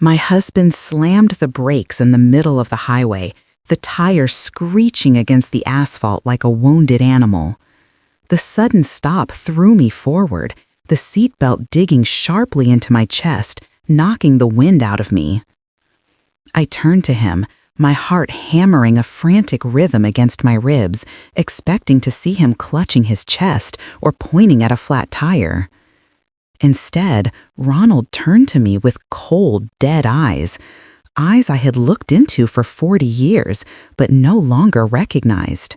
My husband slammed the brakes in the middle of the highway, the tire screeching against the asphalt like a wounded animal. The sudden stop threw me forward, the seatbelt digging sharply into my chest, knocking the wind out of me. I turned to him, my heart hammering a frantic rhythm against my ribs, expecting to see him clutching his chest or pointing at a flat tire. Instead, Ronald turned to me with cold, dead eyes I had looked into for 40 years, but no longer recognized.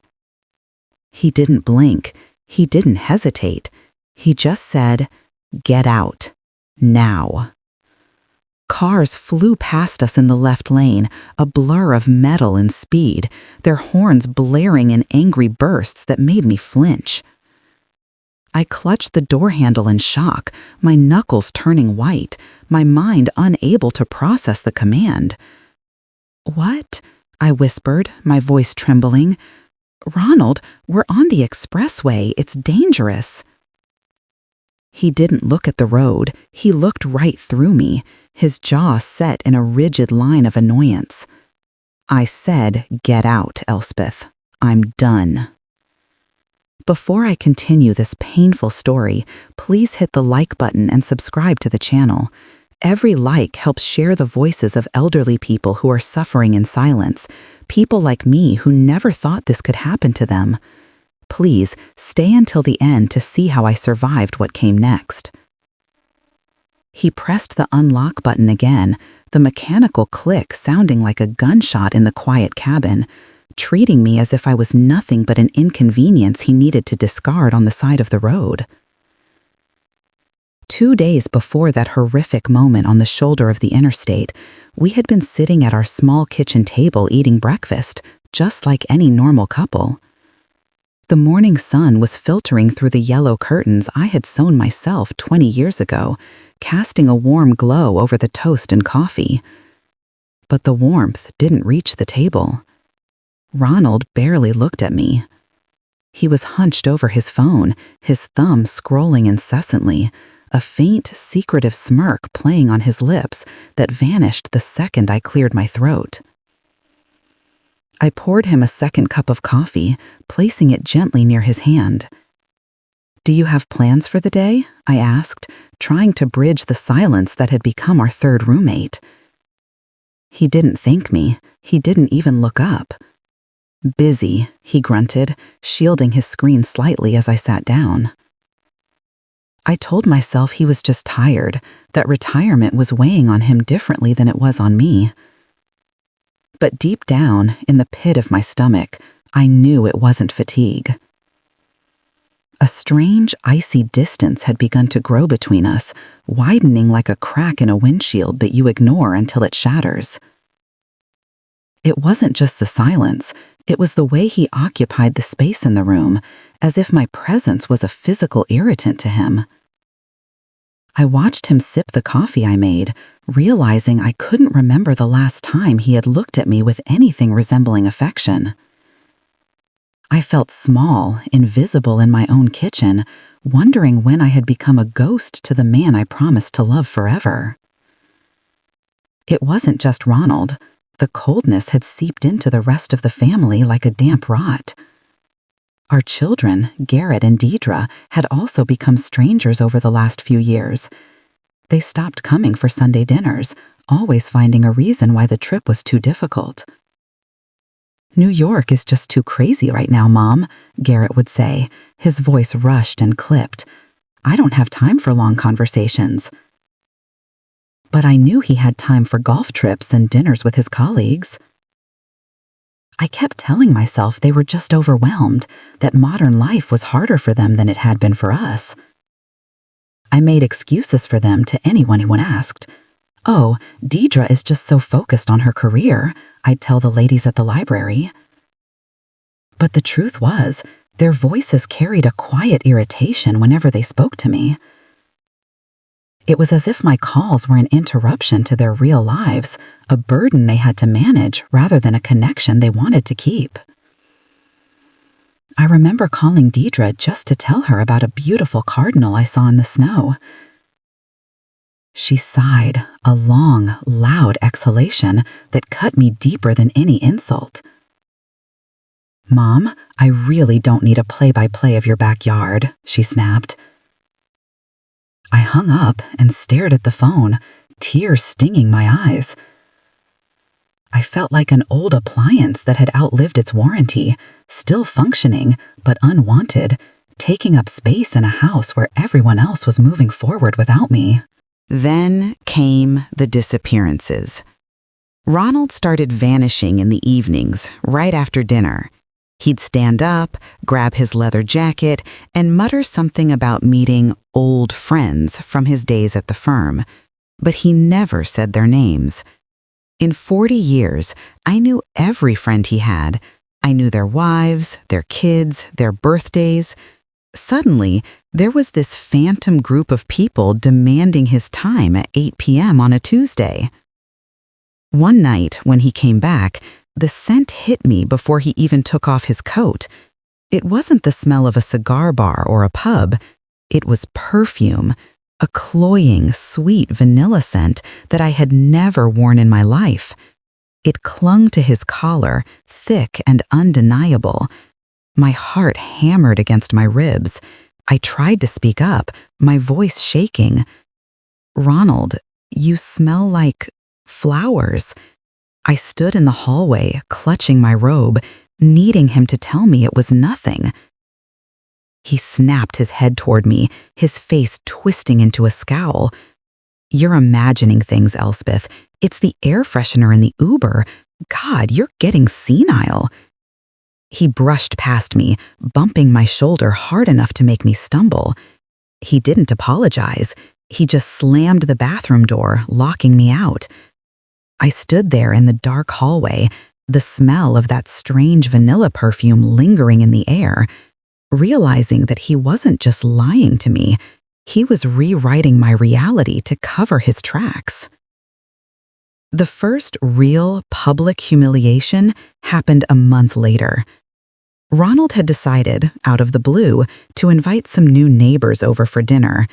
He didn't blink. He didn't hesitate. He just said, "Get out. Now." Cars flew past us in the left lane, a blur of metal and speed, their horns blaring in angry bursts that made me flinch. I clutched the door handle in shock, my knuckles turning white, my mind unable to process the command. "What?" I whispered, my voice trembling. "Ronald, we're on the expressway. It's dangerous." He didn't look at the road. He looked right through me, his jaw set in a rigid line of annoyance. I said, "Get out, Elspeth. I'm done." Before I continue this painful story, please hit the like button and subscribe to the channel. Every like helps share the voices of elderly people who are suffering in silence, people like me who never thought this could happen to them. Please stay until the end to see how I survived what came next. He pressed the unlock button again, the mechanical click sounding like a gunshot in the quiet cabin, treating me as if I was nothing but an inconvenience he needed to discard on the side of the road. 2 days before that horrific moment on the shoulder of the interstate, we had been sitting at our small kitchen table eating breakfast, just like any normal couple. The morning sun was filtering through the yellow curtains I had sewn myself 20 years ago, casting a warm glow over the toast and coffee. But the warmth didn't reach the table. Ronald barely looked at me. He was hunched over his phone, his thumb scrolling incessantly, a faint, secretive smirk playing on his lips that vanished the second I cleared my throat. I poured him a second cup of coffee, placing it gently near his hand. "Do you have plans for the day?" I asked, trying to bridge the silence that had become our third roommate. He didn't thank me. He didn't even look up. "Busy," he grunted, shielding his screen slightly as I sat down. I told myself he was just tired, that retirement was weighing on him differently than it was on me. But deep down, in the pit of my stomach, I knew it wasn't fatigue. A strange, icy distance had begun to grow between us, widening like a crack in a windshield that you ignore until it shatters. It wasn't just the silence, it was the way he occupied the space in the room, as if my presence was a physical irritant to him. I watched him sip the coffee I made, realizing I couldn't remember the last time he had looked at me with anything resembling affection. I felt small, invisible in my own kitchen, wondering when I had become a ghost to the man I promised to love forever. It wasn't just Ronald. The coldness had seeped into the rest of the family like a damp rot. Our children, Garrett and Deidre, had also become strangers over the last few years. They stopped coming for Sunday dinners, always finding a reason why the trip was too difficult. "New York is just too crazy right now, Mom," Garrett would say, his voice rushed and clipped. "I don't have time for long conversations." But I knew he had time for golf trips and dinners with his colleagues. I kept telling myself they were just overwhelmed, that modern life was harder for them than it had been for us. I made excuses for them to anyone who asked. "Oh, Deidre is just so focused on her career," I'd tell the ladies at the library. But the truth was, their voices carried a quiet irritation whenever they spoke to me. It was as if my calls were an interruption to their real lives, a burden they had to manage rather than a connection they wanted to keep. I remember calling Deidre just to tell her about a beautiful cardinal I saw in the snow. She sighed, a long, loud exhalation that cut me deeper than any insult. "Mom, I really don't need a play-by-play of your backyard," she snapped. I hung up and stared at the phone, tears stinging my eyes. I felt like an old appliance that had outlived its warranty, still functioning, but unwanted, taking up space in a house where everyone else was moving forward without me. Then came the disappearances. Ronald started vanishing in the evenings, right after dinner. He'd stand up, grab his leather jacket, and mutter something about meeting old friends from his days at the firm, but he never said their names. In 40 years, I knew every friend he had. I knew their wives, their kids, their birthdays. Suddenly, there was this phantom group of people demanding his time at 8 p.m. on a Tuesday. One night, when he came back, the scent hit me before he even took off his coat. It wasn't the smell of a cigar bar or a pub. It was perfume, a cloying, sweet vanilla scent that I had never worn in my life. It clung to his collar, thick and undeniable. My heart hammered against my ribs. I tried to speak up, my voice shaking. "Ronald, you smell like flowers." I stood in the hallway, clutching my robe, needing him to tell me it was nothing. He snapped his head toward me, his face twisting into a scowl. "You're imagining things, Elspeth. It's the air freshener in the Uber. God, you're getting senile." He brushed past me, bumping my shoulder hard enough to make me stumble. He didn't apologize. He just slammed the bathroom door, locking me out. I stood there in the dark hallway, the smell of that strange vanilla perfume lingering in the air, realizing that he wasn't just lying to me, he was rewriting my reality to cover his tracks. The first real public humiliation happened a month later. Ronald had decided, out of the blue, to invite some new neighbors over for dinner.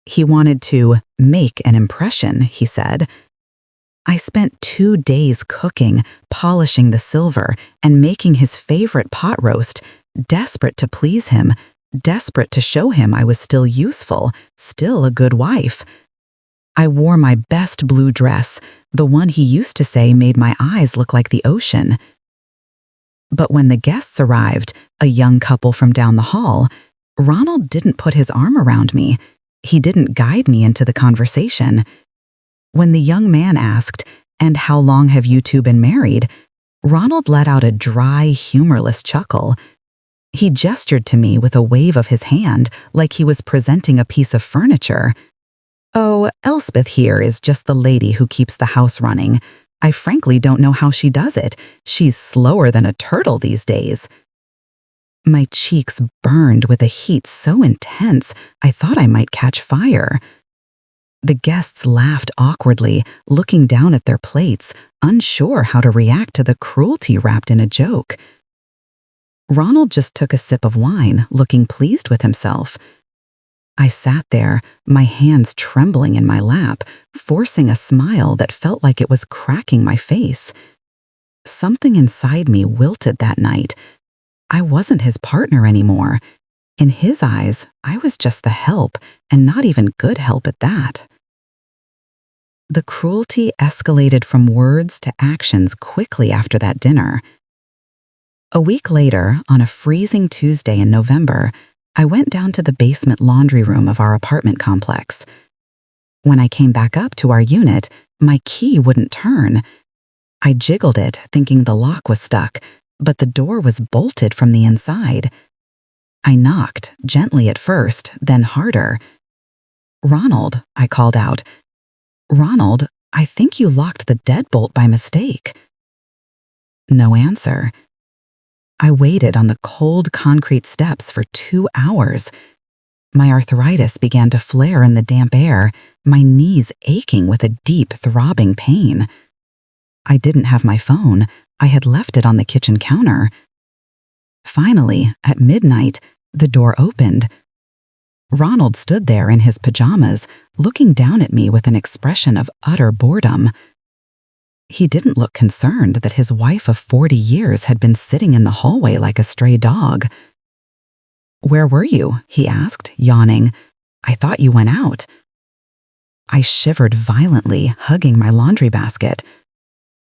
He wanted to make an impression, he said. I spent 2 days cooking, polishing the silver, and making his favorite pot roast, desperate to please him, desperate to show him I was still useful, still a good wife. I wore my best blue dress, the one he used to say made my eyes look like the ocean. But when the guests arrived, a young couple from down the hall, Ronald didn't put his arm around me. He didn't guide me into the conversation. When the young man asked, "And how long have you two been married?" Ronald let out a dry, humorless chuckle. He gestured to me with a wave of his hand like he was presenting a piece of furniture. "Oh, Elspeth here is just the lady who keeps the house running. I frankly don't know how she does it. She's slower than a turtle these days." My cheeks burned with a heat so intense I thought I might catch fire. The guests laughed awkwardly, looking down at their plates, unsure how to react to the cruelty wrapped in a joke. Ronald just took a sip of wine, looking pleased with himself. I sat there, my hands trembling in my lap, forcing a smile that felt like it was cracking my face. Something inside me wilted that night. I wasn't his partner anymore. In his eyes, I was just the help, and not even good help at that. The cruelty escalated from words to actions quickly after that dinner. A week later, on a freezing Tuesday in November, I went down to the basement laundry room of our apartment complex. When I came back up to our unit, my key wouldn't turn. I jiggled it, thinking the lock was stuck, but the door was bolted from the inside. I knocked, gently at first, then harder. "Ronald," I called out. "Ronald, I think you locked the deadbolt by mistake." No answer. I waited on the cold concrete steps for 2 hours. My arthritis began to flare in the damp air, my knees aching with a deep, throbbing pain. I didn't have my phone. I had left it on the kitchen counter. Finally, at midnight, the door opened. Ronald stood there in his pajamas, looking down at me with an expression of utter boredom. He didn't look concerned that his wife of 40 years had been sitting in the hallway like a stray dog. "Where were you?" he asked, yawning. "I thought you went out." I shivered violently, hugging my laundry basket.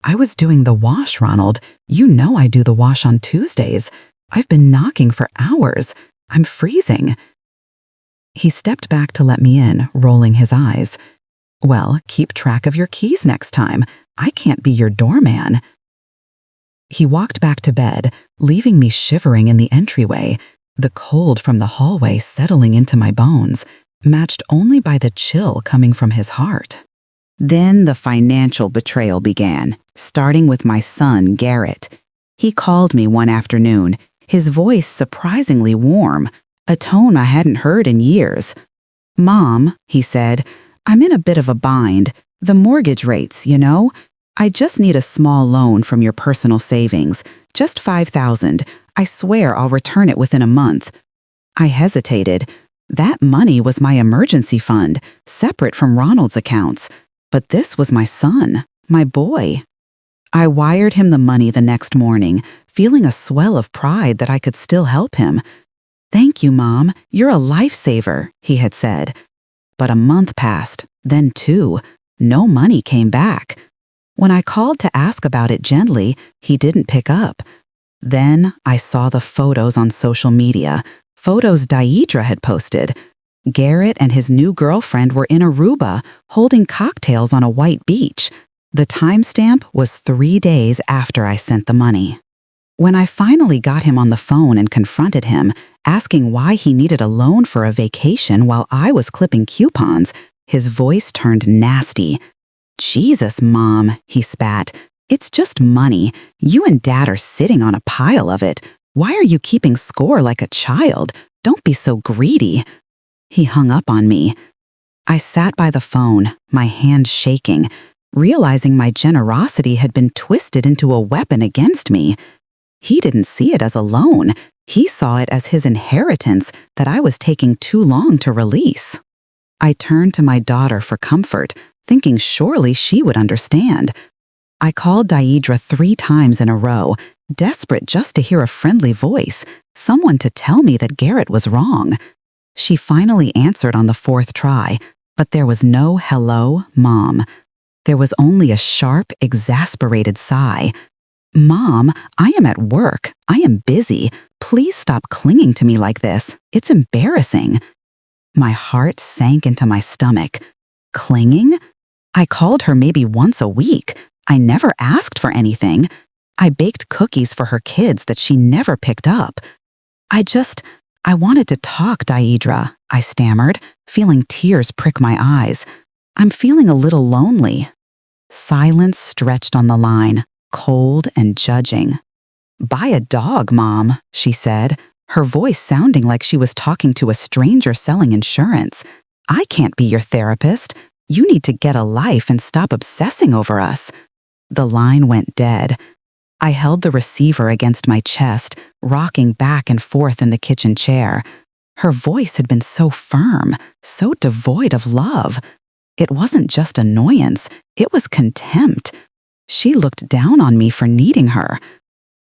"I was doing the wash, Ronald. You know I do the wash on Tuesdays. I've been knocking for hours. I'm freezing." He stepped back to let me in, rolling his eyes. "Well, keep track of your keys next time. I can't be your doorman." He walked back to bed, leaving me shivering in the entryway, the cold from the hallway settling into my bones, matched only by the chill coming from his heart. Then the financial betrayal began, starting with my son, Garrett. He called me one afternoon, his voice surprisingly warm, a tone I hadn't heard in years. "Mom," he said, "I'm in a bit of a bind. The mortgage rates, you know? I just need a small loan from your personal savings, just $5,000. I swear I'll return it within a month." I hesitated. That money was my emergency fund, separate from Ronald's accounts. But this was my son, my boy. I wired him the money the next morning, feeling a swell of pride that I could still help him. "Thank you, Mom. You're a lifesaver," he had said. But a month passed, then 2. No money came back. When I called to ask about it gently, he didn't pick up. Then I saw the photos on social media, photos Deidre had posted. Garrett and his new girlfriend were in Aruba, holding cocktails on a white beach. The timestamp was 3 days after I sent the money. When I finally got him on the phone and confronted him, asking why he needed a loan for a vacation while I was clipping coupons, his voice turned nasty. "Jesus, Mom," he spat. "It's just money. You and Dad are sitting on a pile of it. Why are you keeping score like a child? Don't be so greedy." He hung up on me. I sat by the phone, my hand shaking, realizing my generosity had been twisted into a weapon against me. He didn't see it as a loan. He saw it as his inheritance that I was taking too long to release. I turned to my daughter for comfort, thinking surely she would understand. I called Deidre 3 times in a row, desperate just to hear a friendly voice, someone to tell me that Garrett was wrong. She finally answered on the 4th try, but there was no "Hello, Mom." There was only a sharp, exasperated sigh. "Mom, I am at work. I am busy. Please stop clinging to me like this. It's embarrassing." My heart sank into my stomach. Clinging? I called her maybe once a week. I never asked for anything. I baked cookies for her kids that she never picked up. I wanted to talk, Deidre," I stammered, feeling tears prick my eyes. "I'm feeling a little lonely." Silence stretched on the line, cold and judging. "Buy a dog, Mom," she said, her voice sounding like she was talking to a stranger selling insurance. "I can't be your therapist. You need to get a life and stop obsessing over us." The line went dead. I held the receiver against my chest, rocking back and forth in the kitchen chair. Her voice had been so firm, so devoid of love. It wasn't just annoyance, it was contempt. She looked down on me for needing her.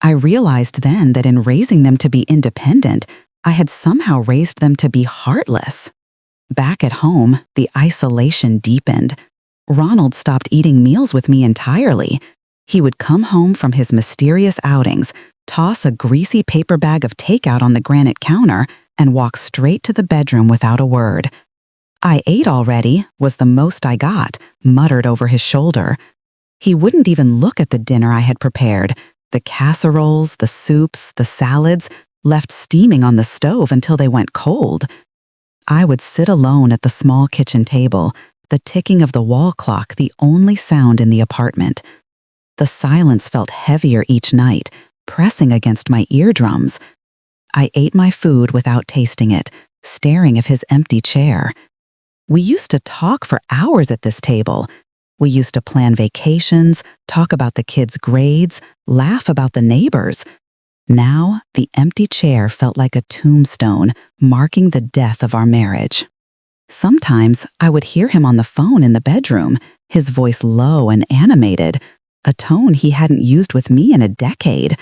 I realized then that in raising them to be independent, I had somehow raised them to be heartless. Back at home, the isolation deepened. Ronald stopped eating meals with me entirely. He would come home from his mysterious outings, toss a greasy paper bag of takeout on the granite counter, and walk straight to the bedroom without a word. "I ate already," was the most I got, muttered over his shoulder. He wouldn't even look at the dinner I had prepared, the casseroles, the soups, the salads, left steaming on the stove until they went cold. I would sit alone at the small kitchen table, the ticking of the wall clock the only sound in the apartment. The silence felt heavier each night, pressing against my eardrums. I ate my food without tasting it, staring at his empty chair. We used to talk for hours at this table. We used to plan vacations, talk about the kids' grades, laugh about the neighbors. Now, the empty chair felt like a tombstone marking the death of our marriage. Sometimes I would hear him on the phone in the bedroom, his voice low and animated, a tone he hadn't used with me in a decade.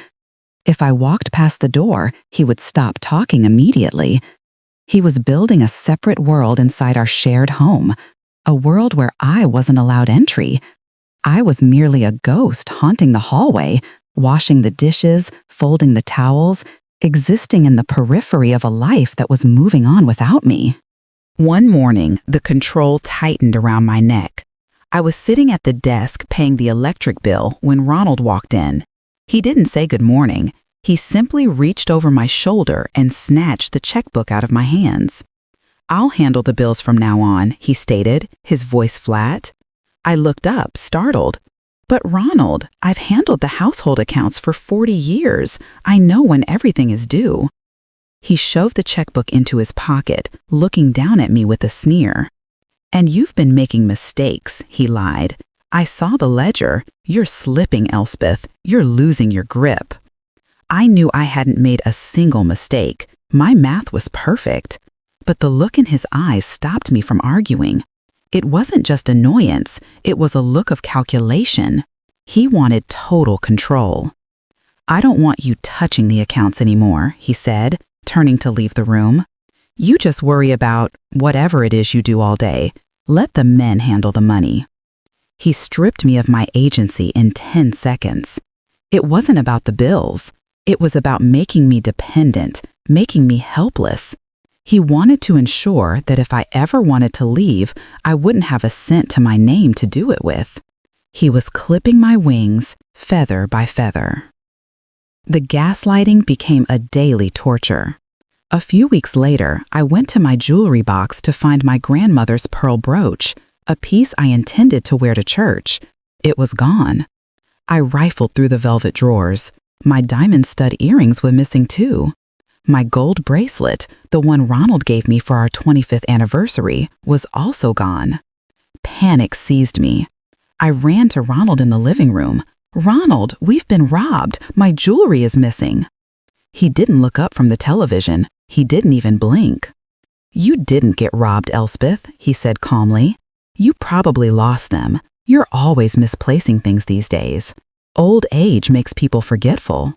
If I walked past the door, he would stop talking immediately. He was building a separate world inside our shared home, a world where I wasn't allowed entry. I was merely a ghost haunting the hallway, washing the dishes, folding the towels, existing in the periphery of a life that was moving on without me. One morning, the control tightened around my neck. I was sitting at the desk paying the electric bill when Ronald walked in. He didn't say good morning. He simply reached over my shoulder and snatched the checkbook out of my hands. "I'll handle the bills from now on," he stated, his voice flat. I looked up, startled. "But Ronald, I've handled the household accounts for 40 years. I know when everything is due." He shoved the checkbook into his pocket, looking down at me with a sneer. "And you've been making mistakes," he lied. "I saw the ledger. You're slipping, Elspeth. You're losing your grip." I knew I hadn't made a single mistake. My math was perfect. But the look in his eyes stopped me from arguing. It wasn't just annoyance, it was a look of calculation. He wanted total control. "I don't want you touching the accounts anymore," he said, turning to leave the room. "You just worry about whatever it is you do all day. Let the men handle the money." He stripped me of my agency in 10 seconds. It wasn't about the bills. It was about making me dependent, making me helpless. He wanted to ensure that if I ever wanted to leave, I wouldn't have a cent to my name to do it with. He was clipping my wings, feather by feather. The gaslighting became a daily torture. A few weeks later, I went to my jewelry box to find my grandmother's pearl brooch, a piece I intended to wear to church. It was gone. I rifled through the velvet drawers. My diamond stud earrings were missing too. My gold bracelet, the one Ronald gave me for our 25th anniversary, was also gone. Panic seized me. I ran to Ronald in the living room. "Ronald, we've been robbed. My jewelry is missing." He didn't look up from the television. He didn't even blink. "You didn't get robbed, Elspeth," he said calmly. "You probably lost them. You're always misplacing things these days. Old age makes people forgetful."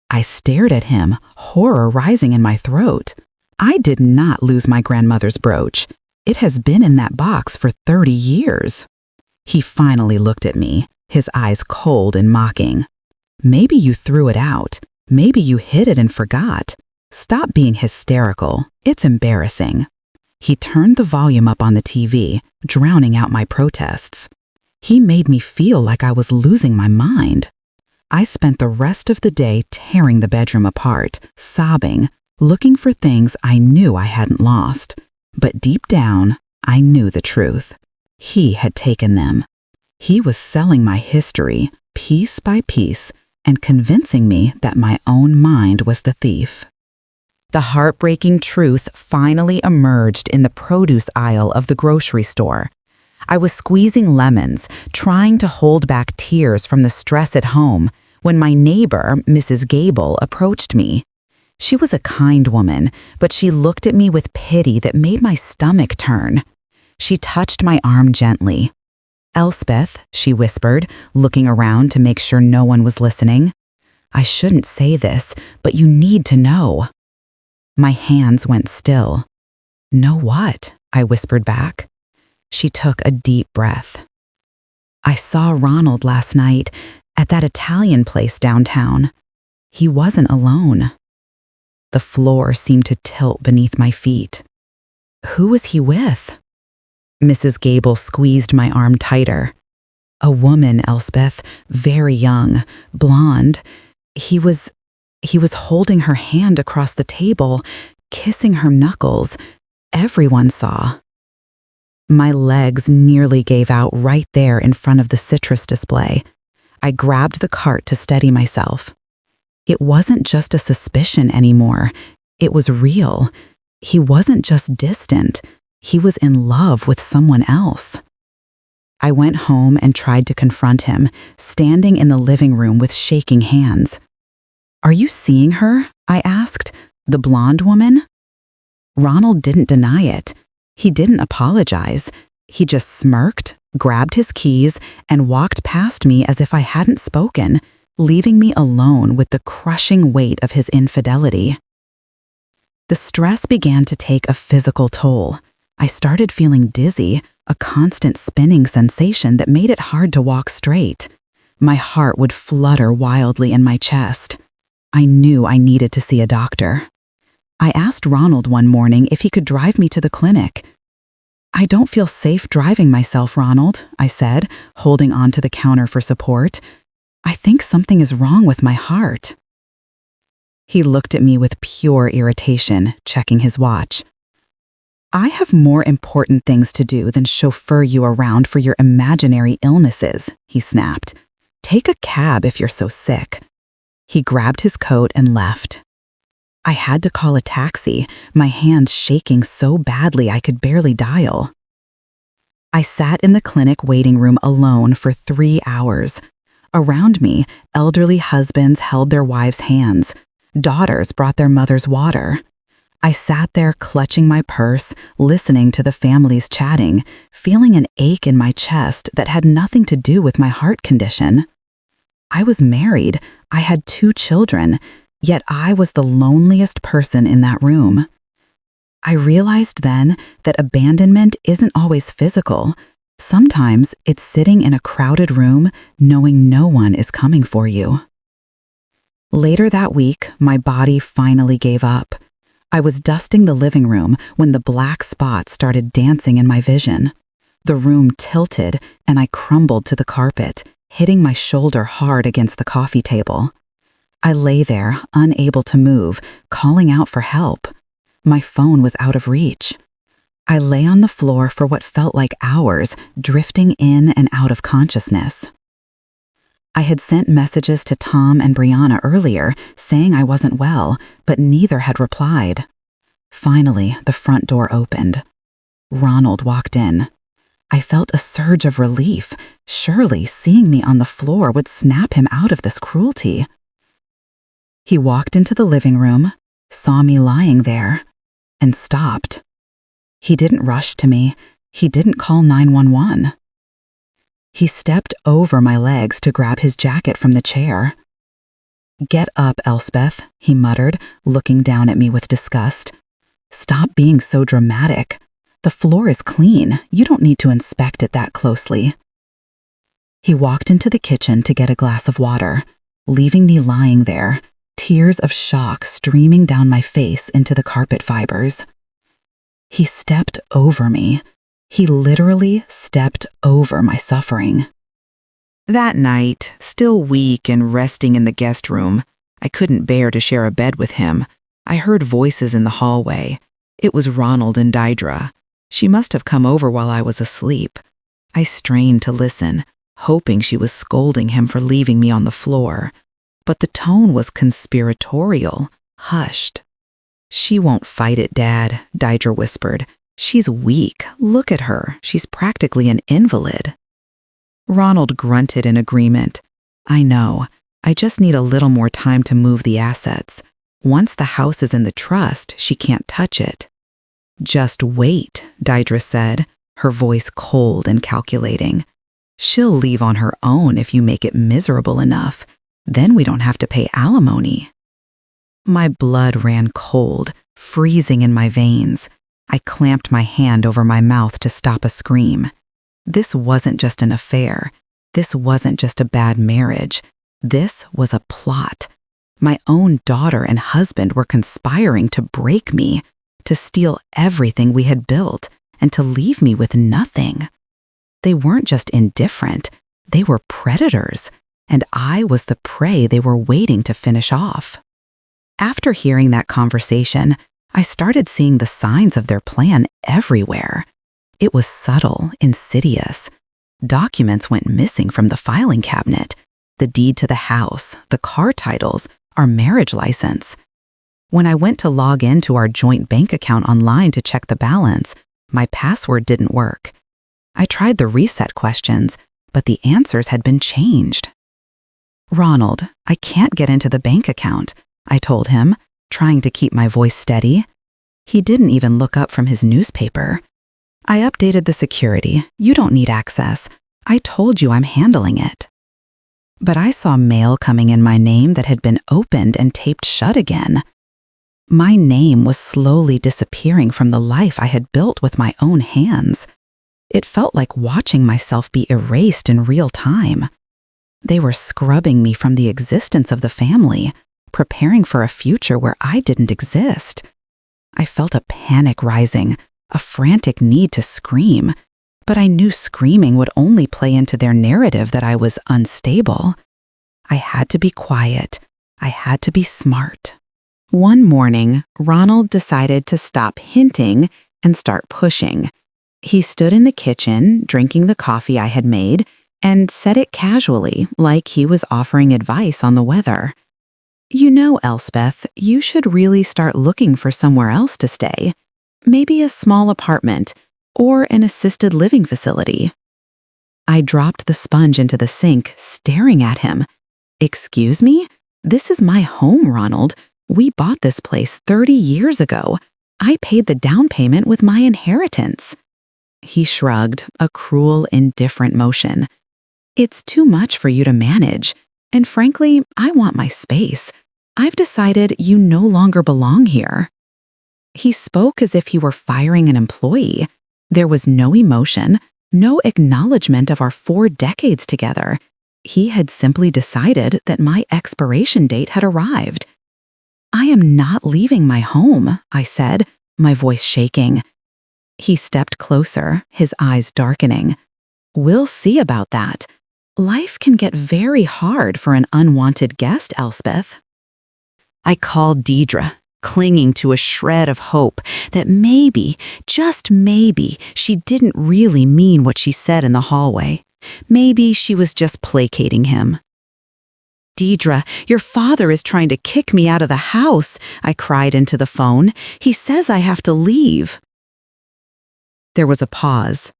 I stared at him, horror rising in my throat. I did not lose my grandmother's brooch. It has been in that box for 30 years. He finally looked at me, his eyes cold and mocking. "Maybe you threw it out. Maybe you hid it and forgot. Stop being hysterical. It's embarrassing." He turned the volume up on the TV, drowning out my protests. He made me feel like I was losing my mind. I spent the rest of the day tearing the bedroom apart, sobbing, looking for things I knew I hadn't lost. But deep down, I knew the truth. He had taken them. He was selling my history, piece by piece, and convincing me that my own mind was the thief. The heartbreaking truth finally emerged in the produce aisle of the grocery store. I was squeezing lemons, trying to hold back tears from the stress at home, when my neighbor, Mrs. Gable, approached me. She was a kind woman, but she looked at me with pity that made my stomach turn. She touched my arm gently. "Elspeth," she whispered, looking around to make sure no one was listening. "I shouldn't say this, but you need to know." My hands went still. "Know what?" I whispered back. She took a deep breath. "I saw Ronald last night at that Italian place downtown. He wasn't alone." The floor seemed to tilt beneath my feet. "Who was he with?" Mrs. Gable squeezed my arm tighter. "A woman, Elspeth, very young, blonde. He was holding her hand across the table, kissing her knuckles. Everyone saw." My legs nearly gave out right there in front of the citrus display. I grabbed the cart to steady myself. It wasn't just a suspicion anymore. It was real. He wasn't just distant. He was in love with someone else. I went home and tried to confront him, standing in the living room with shaking hands. "Are you seeing her?" I asked. "The blonde woman?" Ronald didn't deny it. He didn't apologize. He just smirked, grabbed his keys, and walked past me as if I hadn't spoken, leaving me alone with the crushing weight of his infidelity. The stress began to take a physical toll. I started feeling dizzy, a constant spinning sensation that made it hard to walk straight. My heart would flutter wildly in my chest. I knew I needed to see a doctor. I asked Ronald one morning if he could drive me to the clinic. "I don't feel safe driving myself, Ronald," I said, holding on to the counter for support. "I think something is wrong with my heart." He looked at me with pure irritation, checking his watch. "I have more important things to do than chauffeur you around for your imaginary illnesses," he snapped. "Take a cab if you're so sick." He grabbed his coat and left. I had to call a taxi, my hands shaking so badly I could barely dial. I sat in the clinic waiting room alone for 3 hours. Around me, elderly husbands held their wives' hands. Daughters brought their mothers water. I sat there clutching my purse, listening to the families chatting, feeling an ache in my chest that had nothing to do with my heart condition. I was married, I had 2 children, yet I was the loneliest person in that room. I realized then that abandonment isn't always physical. Sometimes it's sitting in a crowded room knowing no one is coming for you. Later that week, my body finally gave up. I was dusting the living room when the black spots started dancing in my vision. The room tilted and I crumbled to the carpet, hitting my shoulder hard against the coffee table. I lay there, unable to move, calling out for help. My phone was out of reach. I lay on the floor for what felt like hours, drifting in and out of consciousness. I had sent messages to Tom and Brianna earlier, saying I wasn't well, but neither had replied. Finally, the front door opened. Ronald walked in. I felt a surge of relief. Surely seeing me on the floor would snap him out of this cruelty. He walked into the living room, saw me lying there, and stopped. He didn't rush to me. He didn't call 911. He stepped over my legs to grab his jacket from the chair. "Get up, Elspeth," he muttered, looking down at me with disgust. "Stop being so dramatic. The floor is clean. You don't need to inspect it that closely." He walked into the kitchen to get a glass of water, leaving me lying there, tears of shock streaming down my face into the carpet fibers. He stepped over me. He literally stepped over my suffering. That night, still weak and resting in the guest room, I couldn't bear to share a bed with him. I heard voices in the hallway. It was Ronald and Deidre. She must have come over while I was asleep. I strained to listen, hoping she was scolding him for leaving me on the floor. But the tone was conspiratorial, hushed. "She won't fight it, Dad," Deidre whispered. "She's weak. Look at her. She's practically an invalid." Ronald grunted in agreement. "I know. I just need a little more time to move the assets. Once the house is in the trust, she can't touch it." "Just wait," Deidre said, her voice cold and calculating. "She'll leave on her own if you make it miserable enough. Then we don't have to pay alimony." My blood ran cold, freezing in my veins. I clamped my hand over my mouth to stop a scream. This wasn't just an affair. This wasn't just a bad marriage. This was a plot. My own daughter and husband were conspiring to break me, to steal everything we had built, and to leave me with nothing. They weren't just indifferent, they were predators, and I was the prey they were waiting to finish off. After hearing that conversation, I started seeing the signs of their plan everywhere. It was subtle, insidious. Documents went missing from the filing cabinet. The deed to the house, the car titles, our marriage license. When I went to log into our joint bank account online to check the balance, my password didn't work. I tried the reset questions, but the answers had been changed. "Ronald, I can't get into the bank account," I told him, trying to keep my voice steady. He didn't even look up from his newspaper. "I updated the security. You don't need access. I told you I'm handling it." But I saw mail coming in my name that had been opened and taped shut again. My name was slowly disappearing from the life I had built with my own hands. It felt like watching myself be erased in real time. They were scrubbing me from the existence of the family, preparing for a future where I didn't exist. I felt a panic rising, a frantic need to scream, but I knew screaming would only play into their narrative that I was unstable. I had to be quiet. I had to be smart. One morning, Ronald decided to stop hinting and start pushing. He stood in the kitchen, drinking the coffee I had made, and said it casually, like he was offering advice on the weather. "You know, Elspeth, you should really start looking for somewhere else to stay. Maybe a small apartment or an assisted living facility." I dropped the sponge into the sink, staring at him. "Excuse me? This is my home, Ronald. We bought this place 30 years ago. I paid the down payment with my inheritance." He shrugged, a cruel, indifferent motion. "It's too much for you to manage. And frankly, I want my space. I've decided you no longer belong here." He spoke as if he were firing an employee. There was no emotion, no acknowledgement of our 4 decades together. He had simply decided that my expiration date had arrived. "I am not leaving my home," I said, my voice shaking. He stepped closer, his eyes darkening. "We'll see about that. Life can get very hard for an unwanted guest, Elspeth." I called Deidre, clinging to a shred of hope that maybe, just maybe, she didn't really mean what she said in the hallway. Maybe she was just placating him. "Deidre, your father is trying to kick me out of the house," I cried into the phone. "He says I have to leave." There was a pause.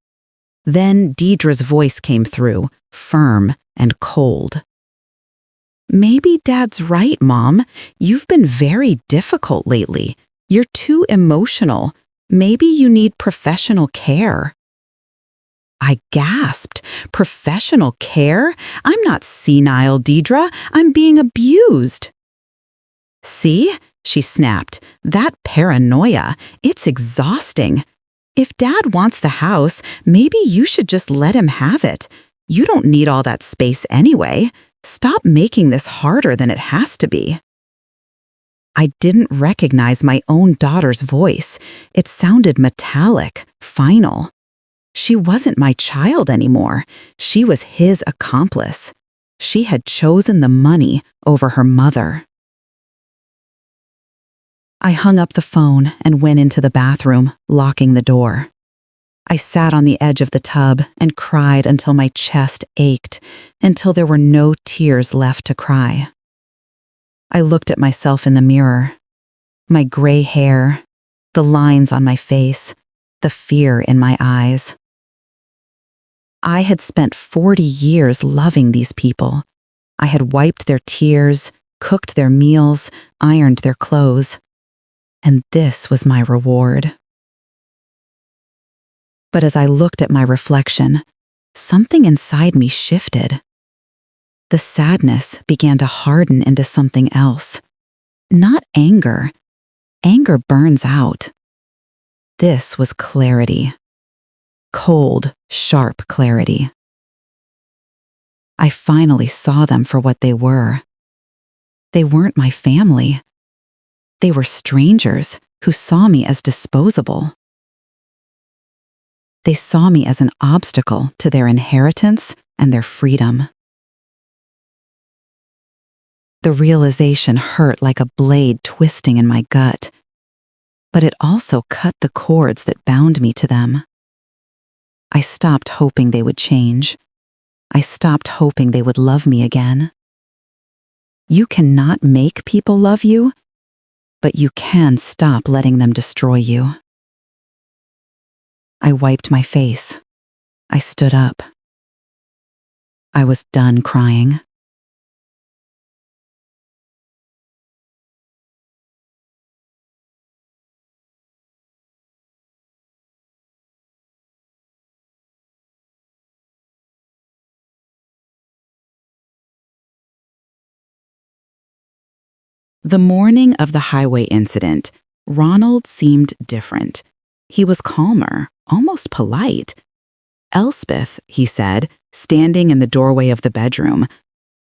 Then Deidre's voice came through, firm and cold. "Maybe Dad's right, Mom. You've been very difficult lately. You're too emotional. Maybe you need professional care." I gasped. "Professional care? I'm not senile, Deidre. I'm being abused." "See?" she snapped. "That paranoia. It's exhausting. If Dad wants the house, maybe you should just let him have it. You don't need all that space anyway. Stop making this harder than it has to be." I didn't recognize my own daughter's voice. It sounded metallic, final. She wasn't my child anymore. She was his accomplice. She had chosen the money over her mother. I hung up the phone and went into the bathroom, locking the door. I sat on the edge of the tub and cried until my chest ached, until there were no tears left to cry. I looked at myself in the mirror. My gray hair, the lines on my face, the fear in my eyes. I had spent 40 years loving these people. I had wiped their tears, cooked their meals, ironed their clothes. And this was my reward. But as I looked at my reflection, something inside me shifted. The sadness began to harden into something else. Not anger. Anger burns out. This was clarity. Cold, sharp clarity. I finally saw them for what they were. They weren't my family. They were strangers who saw me as disposable. They saw me as an obstacle to their inheritance and their freedom. The realization hurt like a blade twisting in my gut, but it also cut the cords that bound me to them. I stopped hoping they would change. I stopped hoping they would love me again. You cannot make people love you, but you can stop letting them destroy you. I wiped my face. I stood up. I was done crying. The morning of the highway incident, Ronald seemed different. He was calmer, almost polite. "Elspeth," he said, standing in the doorway of the bedroom,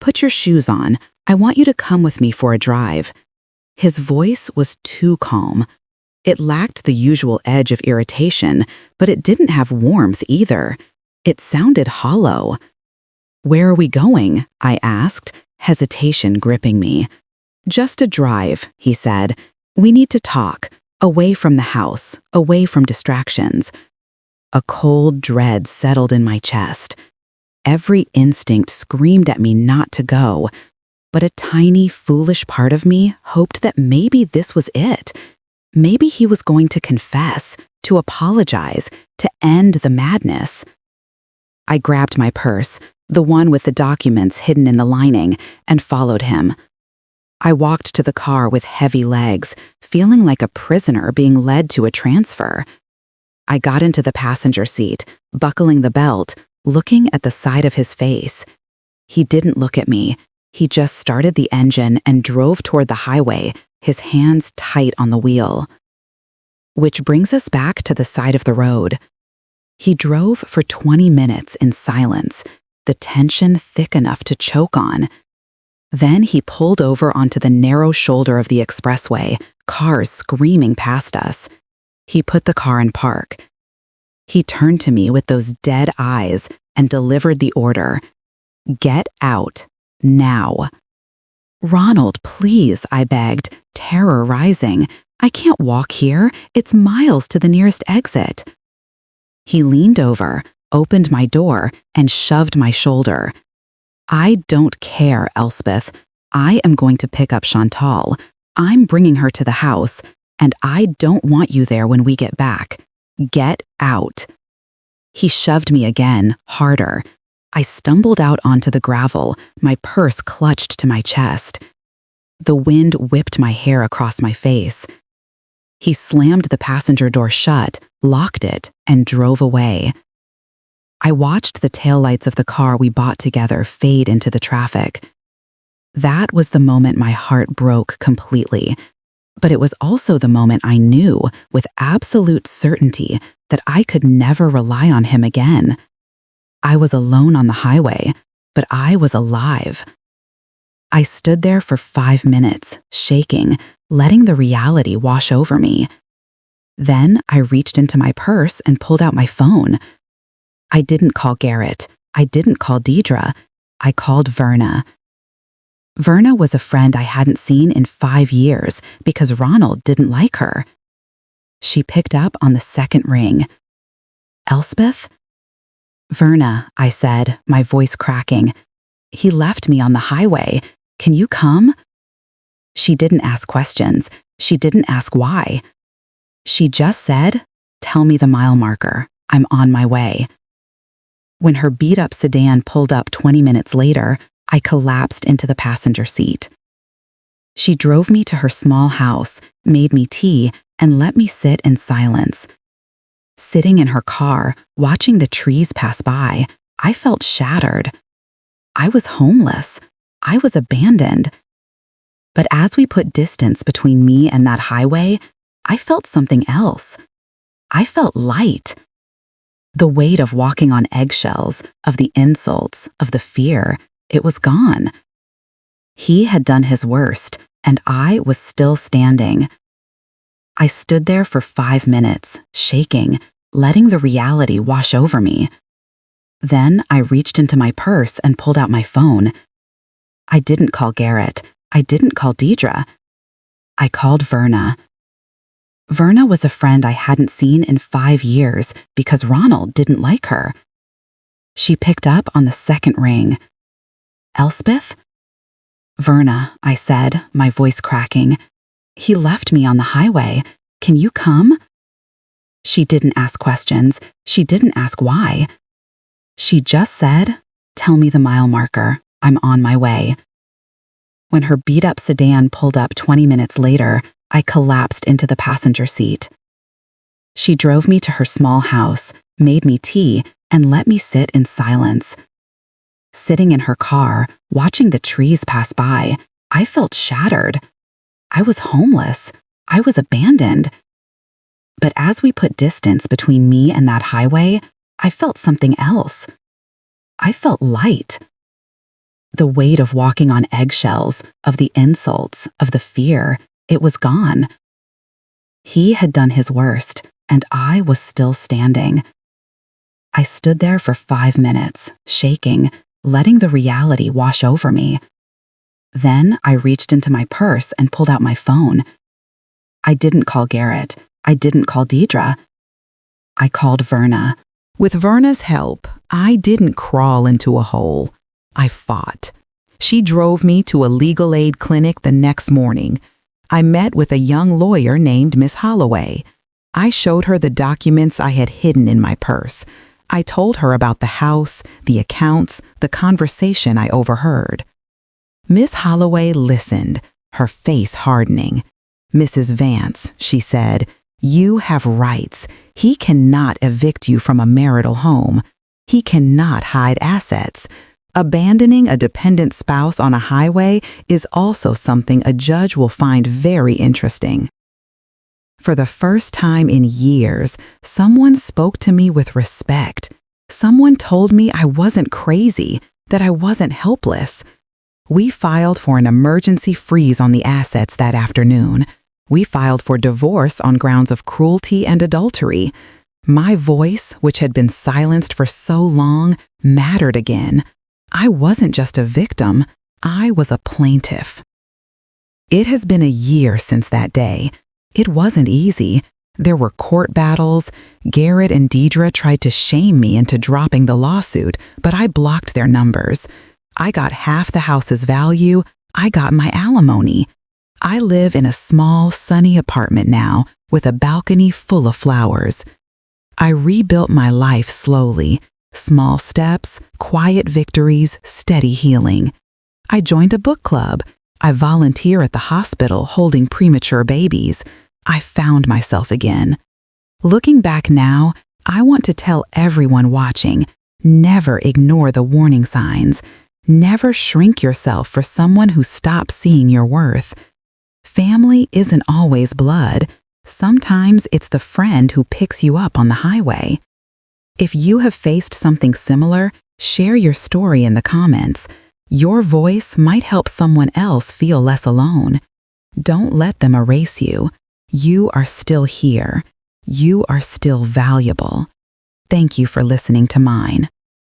"put your shoes on. I want you to come with me for a drive." His voice was too calm. It lacked the usual edge of irritation, but it didn't have warmth either. It sounded hollow. "Where are we going?" I asked, hesitation gripping me. "Just a drive," he said. "We need to talk, away from the house, away from distractions." A cold dread settled in my chest. Every instinct screamed at me not to go, but a tiny, foolish part of me hoped that maybe this was it. Maybe he was going to confess, to apologize, to end the madness. I grabbed my purse, the one with the documents hidden in the lining, and followed him. I walked to the car with heavy legs, feeling like a prisoner being led to a transfer. I got into the passenger seat, buckling the belt, looking at the side of his face. He didn't look at me. He just started the engine and drove toward the highway, his hands tight on the wheel. Which brings us back to the side of the road. He drove for 20 minutes in silence, the tension thick enough to choke on. Then he pulled over onto the narrow shoulder of the expressway, cars screaming past us. He put the car in park. He turned to me with those dead eyes and delivered the order. "Get out, now." "Ronald, please," I begged, terror rising. "I can't walk here. It's miles to the nearest exit." He leaned over, opened my door, and shoved my shoulder. "I don't care, Elspeth. I am going to pick up Chantal. I'm bringing her to the house, and I don't want you there when we get back. Get out." He shoved me again, harder. I stumbled out onto the gravel, my purse clutched to my chest. The wind whipped my hair across my face. He slammed the passenger door shut, locked it, and drove away. I watched the taillights of the car we bought together fade into the traffic. That was the moment my heart broke completely. But it was also the moment I knew, with absolute certainty, that I could never rely on him again. I was alone on the highway, but I was alive. I stood there for 5 minutes, shaking, letting the reality wash over me. Then I reached into my purse and pulled out my phone. I didn't call Garrett. I didn't call Deidre. I called Verna. Verna was a friend I hadn't seen in 5 years because Ronald didn't like her. She picked up on the second ring. "Elspeth?" "Verna," I said, my voice cracking. "He left me on the highway. Can you come?" She didn't ask questions. She didn't ask why. She just said, "Tell me the mile marker. I'm on my way." When her beat-up sedan pulled up 20 minutes later, I collapsed into the passenger seat. She drove me to her small house, made me tea, and let me sit in silence. Sitting in her car, watching the trees pass by, I felt shattered. I was homeless. I was abandoned. But as we put distance between me and that highway, I felt something else. I felt light. The weight of walking on eggshells, of the insults, of the fear, it was gone. He had done his worst, and I was still standing. I stood there for 5 minutes, shaking, letting the reality wash over me. Then I reached into my purse and pulled out my phone. I didn't call Garrett. I didn't call Deidre. I called Verna. Verna was a friend I hadn't seen in 5 years because Ronald didn't like her. She picked up on the second ring. "Elspeth?" "Verna," I said, my voice cracking. "He left me on the highway. Can you come?" She didn't ask questions. She didn't ask why. She just said, "Tell me the mile marker. I'm on my way." When her beat-up sedan pulled up 20 minutes later, I collapsed into the passenger seat. She drove me to her small house, made me tea, and let me sit in silence. Sitting in her car, watching the trees pass by, I felt shattered. I was homeless. I was abandoned. But as we put distance between me and that highway, I felt something else. I felt light. The weight of walking on eggshells, of the insults, of the fear, it was gone. He had done his worst, and I was still standing. I stood there for 5 minutes, shaking, letting the reality wash over me. Then I reached into my purse and pulled out my phone. I didn't call Garrett. I didn't call Deidre. I called Verna. With Verna's help, I didn't crawl into a hole. I fought. She drove me to a legal aid clinic the next morning. I met with a young lawyer named Miss Holloway. I showed her the documents I had hidden in my purse. I told her about the house, the accounts, the conversation I overheard. Miss Holloway listened, her face hardening. "Mrs. Vance," she said, "you have rights. He cannot evict you from a marital home. He cannot hide assets. Abandoning a dependent spouse on a highway is also something a judge will find very interesting." For the first time in years, someone spoke to me with respect. Someone told me I wasn't crazy, that I wasn't helpless. We filed for an emergency freeze on the assets that afternoon. We filed for divorce on grounds of cruelty and adultery. My voice, which had been silenced for so long, mattered again. I wasn't just a victim, I was a plaintiff. It has been a year since that day. It wasn't easy. There were court battles. Garrett and Deidre tried to shame me into dropping the lawsuit, but I blocked their numbers. I got half the house's value. I got my alimony. I live in a small, sunny apartment now with a balcony full of flowers. I rebuilt my life slowly. Small steps, quiet victories, steady healing. I joined a book club. I volunteer at the hospital holding premature babies. I found myself again. Looking back now, I want to tell everyone watching, never ignore the warning signs. Never shrink yourself for someone who stops seeing your worth. Family isn't always blood. Sometimes it's the friend who picks you up on the highway. If you have faced something similar, share your story in the comments. Your voice might help someone else feel less alone. Don't let them erase you. You are still here. You are still valuable. Thank you for listening to mine.